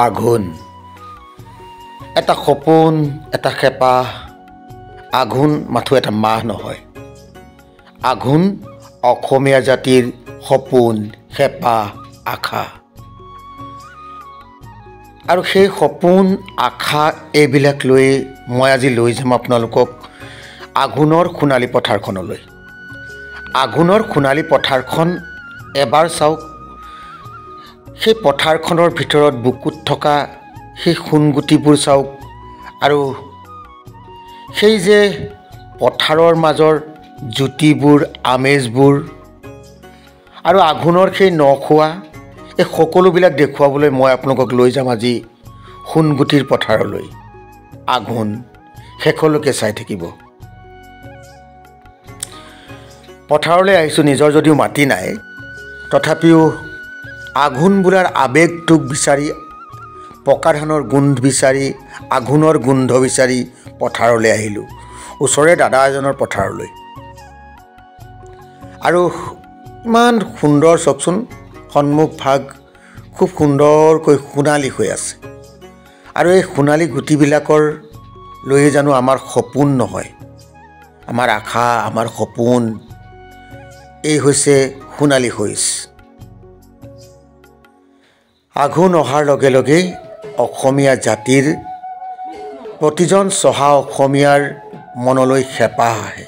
আঘোণ এটা সপোন, এটা খেপা। আঘোণ মাথো এটা মাহ নহয়। আঘোণ অসমীয়া জাতিৰ সপোন, খেপা, আশা। আৰু সেই সপোন, আশা এইবিলাক লৈ মই আজি লৈ যাম আপোনালোকক আঘোণৰ সোণালী পথাৰখনলৈ। আঘোণৰ সোণালী পথাৰখন এবাৰ চাওক। সেই পথাৰখনৰ ভিতৰত বুকুত থকা সেই সোণগুটিবোৰ চাওক, আৰু সেই যে পথাৰৰ মাজৰ জ্যোতিবোৰ, আমেজবোৰ, আৰু আঘোণৰ সেই নখোৱা, এই সকলোবিলাক দেখুৱাবলৈ মই আপোনালোকক লৈ যাম আজি সোণগুটিৰ পথাৰলৈ। আঘোণ শেষলৈকে চাই থাকিব। পথাৰলৈ আহিছোঁ, নিজৰ যদিও মাটি নাই, তথাপিও আঘোণ বোলাৰ আৱেগটোক বিচাৰি, পকা ধানৰ গোন্ধ বিচাৰি, আঘোণৰ গোন্ধ বিচাৰি পথাৰলৈ আহিলোঁ, ওচৰৰে দাদা এজনৰ পথাৰলৈ। আৰু ইমান সুন্দৰ চাওকচোন, সন্মুখ ভাগ খুব সুন্দৰকৈ সোণালী হৈ আছে। আৰু এই সোণালী গুটিবিলাকৰ লৈয়ে জানো আমাৰ সপোন নহয়, আমাৰ আশা, আমাৰ সপোন, এই হৈছে সোণালী শইচ। আঘোণ অহাৰ লগে লগে অসমীয়া জাতিৰ প্ৰতিজন চহা অসমীয়াৰ মনলৈ হেঁপাহ আহে,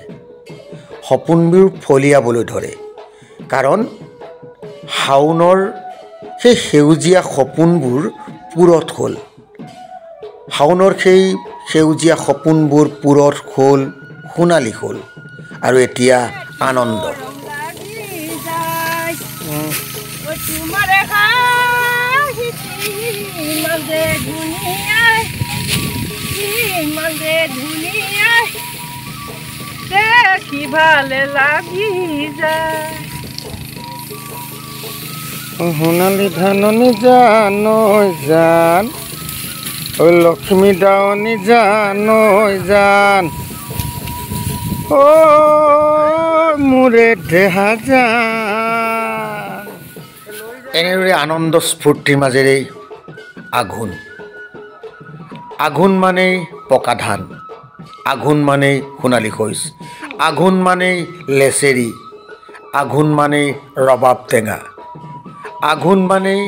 সপোনবোৰ ফলিয়াবলৈ ধৰে। কাৰণ শাওণৰ সেই সেউজীয়া সপোনবোৰ পূৰঠ হ'ল। শাওণৰ সেই সেউজীয়া সপোনবোৰ পূৰঠ হ'ল, সোণালী হ'ল, আৰু এতিয়া আনন্দ। দেখি ভালে লাগি যায় সোণালী ধাননি জান জান, ঐ লক্ষ্মী দাৱনী জান জান, ও মোৰে দেহা জান। এনেদৰে আনন্দ স্ফূৰ্তিৰ মাজেৰে আঘোণ। আঘোণ মানেই পকা ধান, আঘোণ মানেই সোণালী শইচ, আঘোণ মানেই লেচেৰি, আঘোণ মানেই ৰবাব টেঙা, আঘোণ মানেই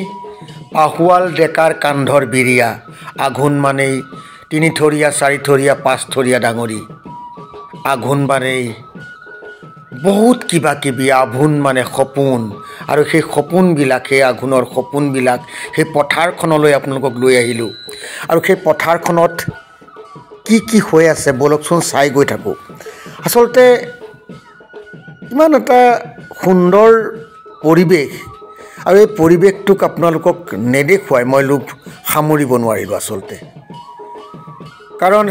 পাহোৱাল ডেকাৰ কান্ধৰ বিৰিয়া, আঘোণ মানেই তিনিথৰীয়া, চাৰিথৰীয়া, পাঁচথৰীয়া ডাঙৰি, আঘোণ মানেই বহুত কিবা কিবি। আঘোণ মানে সপোন, আৰু সেই সপোনবিলাক, সেই আঘোণৰ সপোনবিলাক সেই পথাৰখনলৈ আপোনালোকক লৈ আহিলোঁ। আৰু সেই পথাৰখনত কি কি হৈ আছে ব'লকচোন চাই গৈ থাকোঁ। আচলতে ইমান এটা সুন্দৰ পৰিৱেশ, আৰু এই পৰিৱেশটোক আপোনালোকক নেদেখুৱাই মই লোভ সামৰিব নোৱাৰিলোঁ আচলতে। কাৰণ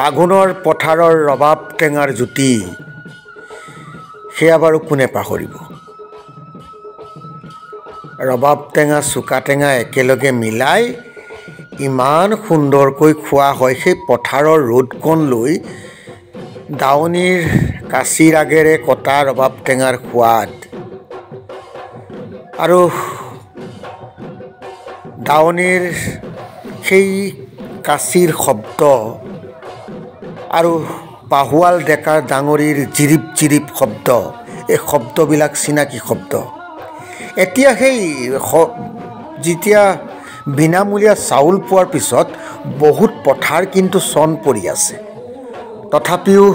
আঘোণৰ পথাৰৰ ৰবাব টেঙাৰ জুতি, সেয়া বাৰু কোনে পাহৰিব। ৰবাব টেঙা, চুকা টেঙা একেলগে মিলাই ইমান সুন্দৰকৈ খোৱা হয়। সেই পথাৰৰ ৰ'দকণ লৈ দাৱনীৰ কাঁচিৰ আগেৰে কটা ৰবাব টেঙাৰ সোৱাদ, আৰু দাৱনীৰ সেই কাঁচিৰ শব্দ, আৰু পাহোৱাল ডেকাৰ ডাঙৰিৰ জিৰিপ জিৰিপ শব্দ, এই শব্দবিলাক চিনাকি শব্দ। এতিয়া সেই যেতিয়া বিনামূলীয়া চাউল পোৱাৰ পিছত বহুত পথাৰ কিন্তু চন পৰি আছে, তথাপিও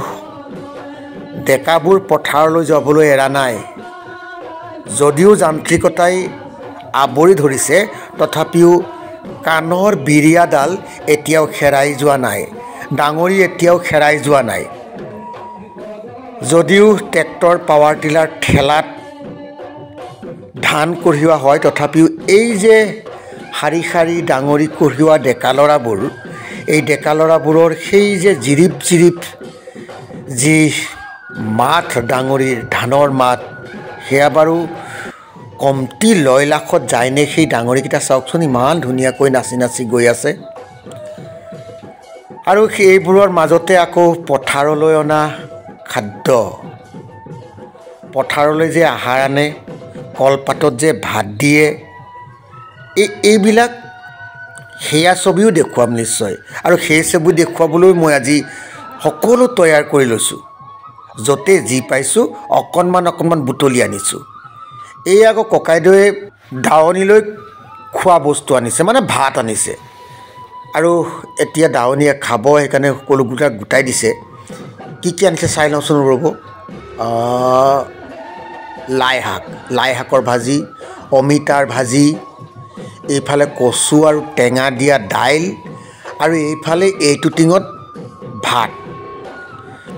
ডেকাবোৰ পথাৰলৈ যাবলৈ এৰা নাই। যদিও যান্ত্ৰিকতাই আৱৰি ধৰিছে, তথাপিও কাণৰ বিৰিয়াডাল এতিয়াও হেৰাই যোৱা নাই, ডাঙৰি এতিয়াও হেৰাই যোৱা নাই। যদিও ট্ৰেক্টৰ, পাৱাৰ টিলাৰ, ঠেলাত ধান কঢ়িওৱা হয়, তথাপিও এই যে শাৰী শাৰী ডাঙৰি কঢ়িওৱা ডেকা ল'ৰাবোৰ, এই ডেকা ল'ৰাবোৰৰ সেই যে জিৰিপ জিৰিপ যি মাত, ডাঙৰিৰ ধানৰ মাত, সেয়া বাৰু কমটি লয়লাসত যায়নে? সেই ডাঙৰিকেইটা চাওকচোন, ইমান ধুনীয়াকৈ নাচি নাচি গৈ আছে। আৰু সেইবোৰৰ মাজতে আকৌ পথাৰলৈ অনা খাদ্য, পথাৰলৈ যে আহাৰ আনে, কলপাতত যে ভাত দিয়ে, এইবিলাক সেয়া ছবিও দেখুৱাম নিশ্চয়। আৰু সেই ছবি দেখুৱাবলৈ মই আজি সকলো তৈয়াৰ কৰি লৈছোঁ। য'তে যি পাইছোঁ অকণমান বুটলি আনিছোঁ। এই আকৌ ককাইদেৱে দাৱনীলৈ খোৱা বস্তু আনিছে, মানে ভাত আনিছে। আৰু এতিয়া দাৱনীয়ে খাব, সেইকাৰণে সকলোবিলাক গোটাই দিছে। কি আনিছে চাই লওঁচোন ৰ'ব। লাই শাকৰ ভাজি, অমিতাৰ ভাজি, এইফালে কচু আৰু টেঙা দিয়া দাইল, আৰু এইফালে এইটো টিঙত ভাত।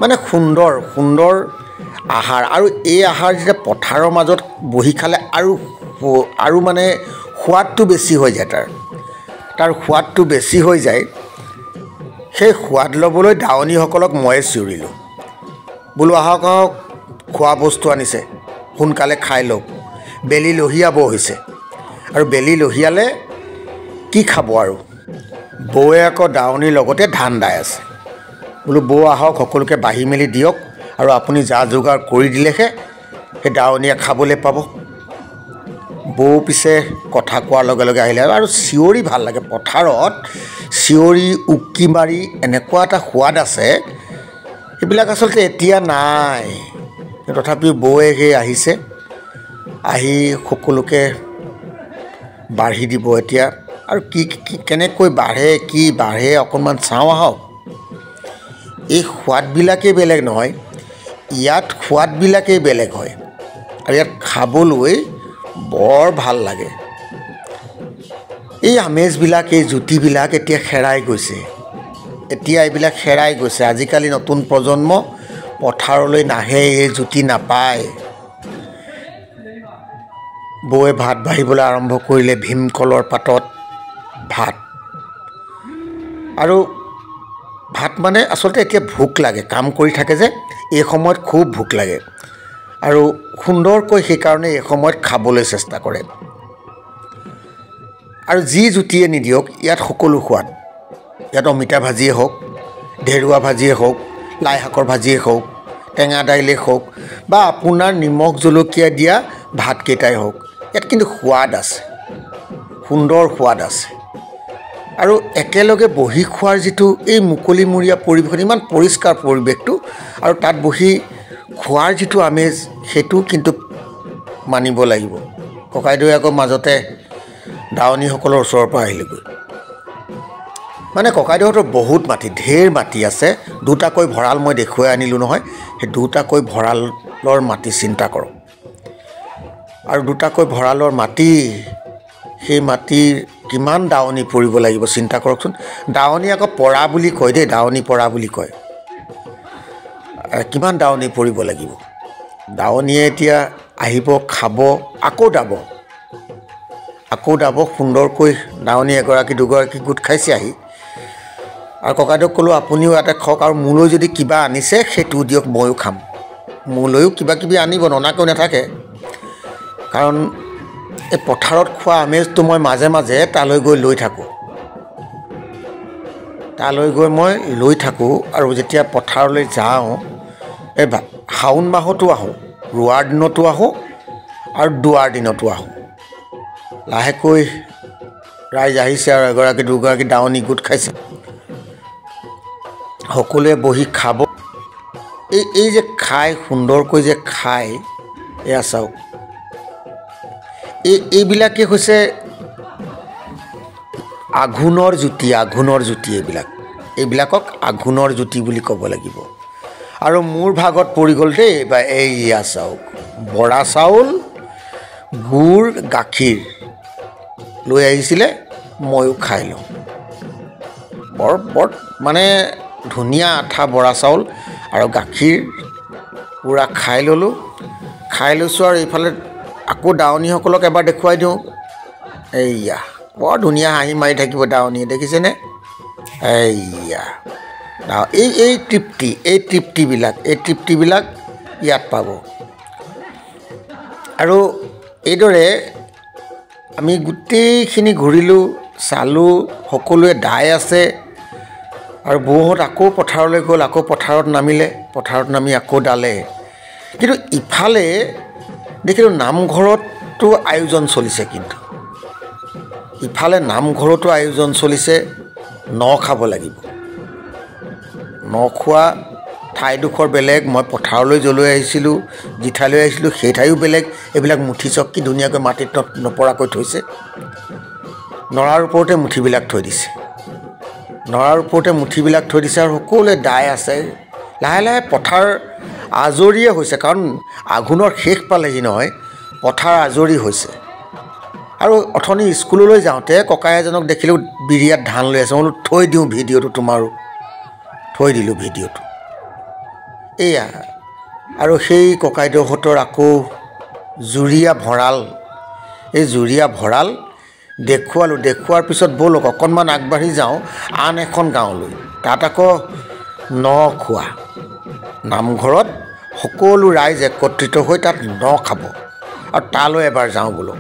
মানে সুন্দৰ আহাৰ। আৰু এই আহাৰ যেতিয়া পথাৰৰ মাজত বহি খালে আৰু মানে সোৱাদটো বেছি হৈ যায়। তাৰ সোৱাদটো বেছি হৈ যায়। সেই সোৱাদ ল'বলৈ দাৱনীসকলক ময়ে চিঞৰিলোঁ, বোলো আহক খোৱা বস্তু আনিছে, সোনকালে খাই লওক। বেলি লহিয়াব হৈছে, আৰু বেলি লহিয়ালে কি খাব আৰু। বৌৱে আকৌ দাৱনীৰ লগতে ধান দাই আছে। বোলো বৌ আহক, সকলোকে বাঢ়ি মেলি দিয়ক, আৰু আপুনি যা যোগাৰ কৰি দিলেহে সেই দাৱনীয়ে খাবলৈ পাব। বৌ পিছে কথা কোৱাৰ লগে লগে আহিলে, আৰু চিঞৰি ভাল লাগে। পথাৰত চিঞৰি উকি মাৰি এনেকুৱা এটা সোৱাদ আছে, সেইবিলাক আচলতে এতিয়া নাই। তথাপিও বৌৱে সেই আহিছে, আহি সকলোকে বাঢ়ি দিব এতিয়া। আৰু কেনেকৈ বাঢ়ে, কি বাঢ়ে অকণমান চাওঁ আহক। এই সোৱাদবিলাকেই বেলেগ নহয়, ইয়াত সোৱাদবিলাকেই বেলেগ হয়। আৰু ইয়াত খাবলৈ বৰ ভাল লাগে। এই আমেজবিলাক, এই জুতিবিলাক এতিয়া হেৰাই গৈছে। এইবিলাক হেৰাই গৈছে। আজিকালি নতুন প্ৰজন্ম পথাৰলৈ নাহে, এই জুতি নাপায়। বৌৱে ভাত বাঢ়িবলৈ আৰম্ভ কৰিলে। ভীমকলৰ পাতত ভাত। আৰু ভাত মানে আচলতে এতিয়া ভোক লাগে, কাম কৰি থাকে যে এই সময়ত খুব ভোক লাগে। আৰু সুন্দৰকৈ সেইকাৰণে এই সময়ত খাবলৈ চেষ্টা কৰে। আৰু যি জুতিয়ে নিদিয়ক, ইয়াত সকলো সোৱাদ। ইয়াত অমিতা ভাজিয়ে হওক, ঢেৰুৱা ভাজিয়ে হওক, লাই শাকৰ ভাজিয়ে হওক, টেঙা দাইলেই হওক, বা আপোনাৰ নিমখ জলকীয়া দিয়া ভাতকেইটাই হওক, ইয়াত কিন্তু সোৱাদ আছে, সুন্দৰ সোৱাদ আছে। আৰু একেলগে বহি খোৱাৰ যিটো এই মুকলিমূৰীয়া পৰিৱেশত, ইমান পৰিষ্কাৰ পৰিৱেশটো, আৰু তাত বহি খোৱাৰ যিটো আমেজ, সেইটো কিন্তু মানিব লাগিব। ককাইদেৱে আকৌ মাজতে দাৱনীসকলৰ ওচৰৰ পৰা আহিলেগৈ। মানে ককাইদেউহঁতৰ বহুত মাটি, ঢেৰ মাটি আছে। দুটাকৈ ভঁৰাল মই দেখুৱাই আনিলোঁ নহয়। সেই দুটাকৈ ভঁৰালৰ মাটি চিন্তা কৰক। আৰু দুটাকৈ ভঁৰালৰ মাটি, সেই মাটিৰ কিমান দাৱনী পৰিব লাগিব চিন্তা কৰকচোন। দাৱনী আকৌ পৰা বুলি কয় দেই, দাৱনী পৰা বুলি কয়। কিমান দাৱনী পৰিব লাগিব। দাৱনীয়ে এতিয়া আহিব, খাব, আকৌ দাব সুন্দৰকৈ। দাৱনী এগৰাকী দুগৰাকী গোট খাইছে আহি। আৰু ককাইদেউক ক'লোঁ আপুনিও ইয়াতে খাওক, আৰু মোলৈ যদি কিবা আনিছে সেইটোও দিয়ক, ময়ো খাম। মোলৈও কিবা কিবি আনিব, ননাকৈ নাথাকে। কাৰণ এই পথাৰত খোৱা আমেজটো মই মাজে মাজে তালৈ গৈ লৈ থাকোঁ। আৰু যেতিয়া পথাৰলৈ যাওঁ, এই শাওণ মাহতো আহোঁ, ৰোৱাৰ দিনতো আহোঁ, আৰু দোৱাৰ দিনতো আহোঁ। লাহেকৈ ৰাইজ আহিছে, আৰু এগৰাকী দুগৰাকী দাৱনী গোট খাইছে। সকলোৱে বহি খাব। এই যে খাই, সুন্দৰকৈ যে খায়, এয়া চাওক। এইবিলাকেই হৈছে আঘোণৰ জুতি। এইবিলাকক আঘোণৰ জুতি বুলি ক'ব লাগিব। আৰু মোৰ ভাগত পৰি গ'ল দেই বা এইয়া চাওক, বৰা চাউল, গুড়, গাখীৰ লৈ আহিছিলে, ময়ো খাই লওঁ। বৰ মানে ধুনীয়া আঠা বৰা চাউল আৰু গাখীৰ পূৰা খাই লৈছোঁ। আৰু এইফালে আকৌ দাৱনীসকলক এবাৰ দেখুৱাই দিওঁ। এইয়া বৰ ধুনীয়া হাঁহি মাৰি থাকিব দাৱনীয়ে, দেখিছেনে? এইয়া এই তৃপ্তিবিলাক ইয়াত পাব। আৰু এইদৰে আমি গোটেইখিনি ঘূৰিলোঁ, চালোঁ, সকলোৱে দাই আছে। আৰু বৌহঁত আকৌ পথাৰলৈ গ'ল, আকৌ পথাৰত নামি আকৌ দালে। কিন্তু ইফালে দেখিলোঁ নামঘৰতো আয়োজন চলিছে। কিন্তু ইফালে নামঘৰতো আয়োজন চলিছে ন খাব লাগিব ন খোৱা ঠাইডোখৰ বেলেগ মই পথাৰলৈ যলৈ আহিছিলোঁ যি ঠাইলৈ আহিছিলোঁ সেই ঠাইও বেলেগ এইবিলাক মুঠি চকী ধুনীয়াকৈ মাটিত নপৰাকৈ থৈছে নৰাৰ ওপৰতে মুঠিবিলাক থৈ দিছে নৰাৰ ওপৰতে মুঠিবিলাক থৈ দিছে আৰু সকলোৱে দাই আছে লাহে লাহে পথাৰ আজৰিয়ে হৈছে কাৰণ আঘোণৰ শেষ পালেহি নহয় পথাৰ আজৰি হৈছে আৰু অথনি স্কুললৈ যাওঁতে ককাই এজনক দেখিলোঁ বিৰিয়াত ধান লৈ আছে মই বোলো থৈ দিওঁ ভিডিঅ'টো তোমাৰো থৈ দিলোঁ ভিডিঅ'টো এয়া আৰু সেই ককাইদেউহঁতৰ আকৌ জুৰীয়া ভঁৰাল এই জুৰীয়া ভঁৰাল দেখুওৱাৰ পিছত ব'লক অকণমান আগবাঢ়ি যাওঁ আন এখন গাঁৱলৈ তাত আকৌ ন খোৱা নামঘৰত সকলো ৰাইজ একত্ৰিত হৈ তাত ন খাব আৰু তালৈ এবাৰ যাওঁ বোলো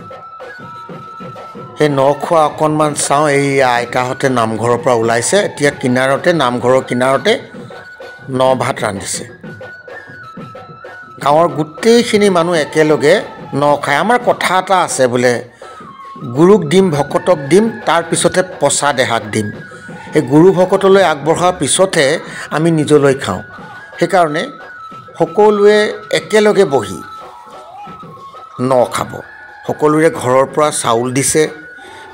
সেই ন খোৱা অকণমান চাওঁ এই আইতাহঁতে নামঘৰৰ পৰা ওলাইছে এতিয়া কিনাৰতে নামঘৰৰ কিনাৰতে ন ভাত ৰান্ধিছে গাঁৱৰ গোটেইখিনি মানুহ একেলগে ন খায় আমাৰ কথা এটা আছে বোলে গুৰুক দিম ভকতক দিম তাৰপিছতে পচা দেহাক দিম এই গুৰু ভকতলৈ আগবঢ়াৰ পিছতহে আমি নিজলৈ খাওঁ সেইকাৰণে সকলোৱে একেলগে বহি ন খাব সকলোৰে ঘৰৰ পৰা চাউল দিছে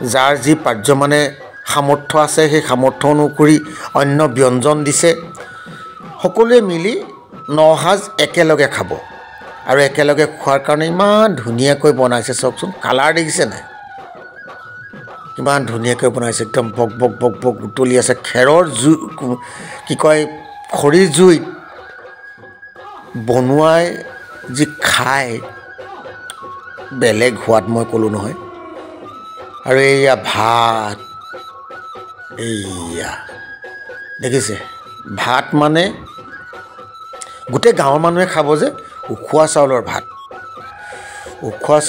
যাৰ যি পাৰ্যমানে সামৰ্থ্য আছে সেই সামৰ্থ্য অনুসৰি অন্য ব্যঞ্জন দিছে সকলোৱে মিলি ন সাজ একেলগে খাব আৰু একেলগে খোৱাৰ কাৰণে ইমান ধুনীয়াকৈ বনাইছে চাওকচোন কালাৰ দেখিছে নাই কিমান ধুনীয়াকৈ বনাইছে একদম বক বক বক বক উতলি আছে খেৰৰ জুই কি কয় খৰিৰ জুইত বনোৱাই যি খাই বেলেগ সোৱাদ মই ক'লোঁ নহয় আৰু এইয়া ভাত এইয়া দেখিছে ভাত মানে গোটেই গাঁৱৰ মানুহে খাব যে উখোৱা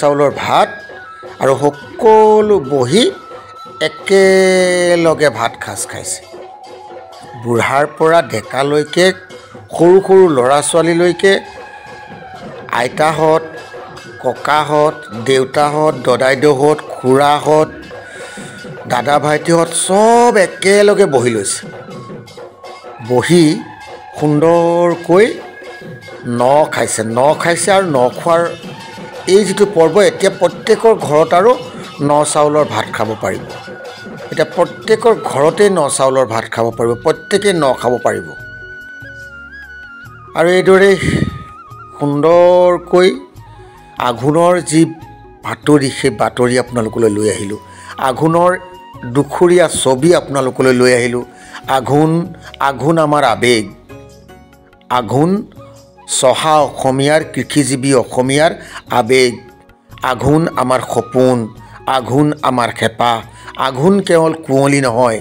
চাউলৰ ভাত আৰু সকলো বহি একেলগে ভাত সাজ খাইছে বুঢ়াৰ পৰা ডেকালৈকে সৰু সৰু ল'ৰা ছোৱালীলৈকে আইতাহঁত ককাহঁত দেউতাহঁত দদাইদেউহঁত খুৰাহঁত দাদা ভাইটিহঁত চব একেলগে বহি লৈছে বহি সুন্দৰকৈ ন খাইছে আৰু ন খোৱাৰ এই যিটো পৰ্ব এতিয়া প্ৰত্যেকৰ ঘৰত আৰু ন চাউলৰ ভাত খাব পাৰিব এতিয়া প্ৰত্যেকৰ ঘৰতেই ন চাউলৰ ভাত খাব পাৰিব প্ৰত্যেকেই ন খাব পাৰিব আৰু এইদৰে সুন্দৰকৈ আঘোণৰ যি বাতৰি সেই বাতৰি আপোনালোকলৈ লৈ আহিলোঁ আঘোণৰ দুখৰীয়া ছবি আপোনালোকলৈ লৈ আহিলোঁ আঘোণ আমাৰ আৱেগ আঘোণ চহা অসমীয়াৰ কৃষিজীৱী অসমীয়াৰ আৱেগ আঘোণ আমাৰ সপোন আঘোণ আমাৰ হেঁপাহ আঘোণ কেৱল কুঁৱলী নহয়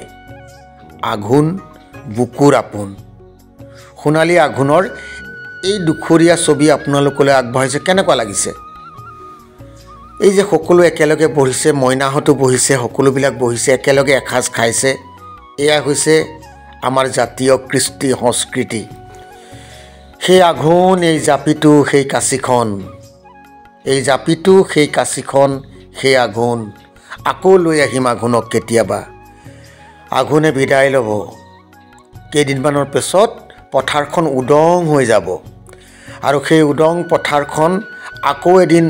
আঘোণ বুকুৰ আপোন সোণালী আঘোণৰ এই দুখৰীয়া ছবি আপোনালোকলৈ আগবঢ়াইছে কেনেকুৱা লাগিছে এই যে সকলো একেলগে বহিছে মইনাহঁতো বহিছে সকলোবিলাক বহিছে একেলগে এসাঁজ খাইছে এয়া হৈছে আমাৰ জাতীয় কৃষ্টি সংস্কৃতি সেই আঘোণ এই জাপিটো সেই কাঁচিখন সেই আঘোণ আকৌ লৈ আহিম আঘোণক কেতিয়াবা আঘোণে বিদায় ল'ব কেইদিনমানৰ পিছত পথাৰখন উদং হৈ যাব আৰু সেই উদং পথাৰখন আকৌ এদিন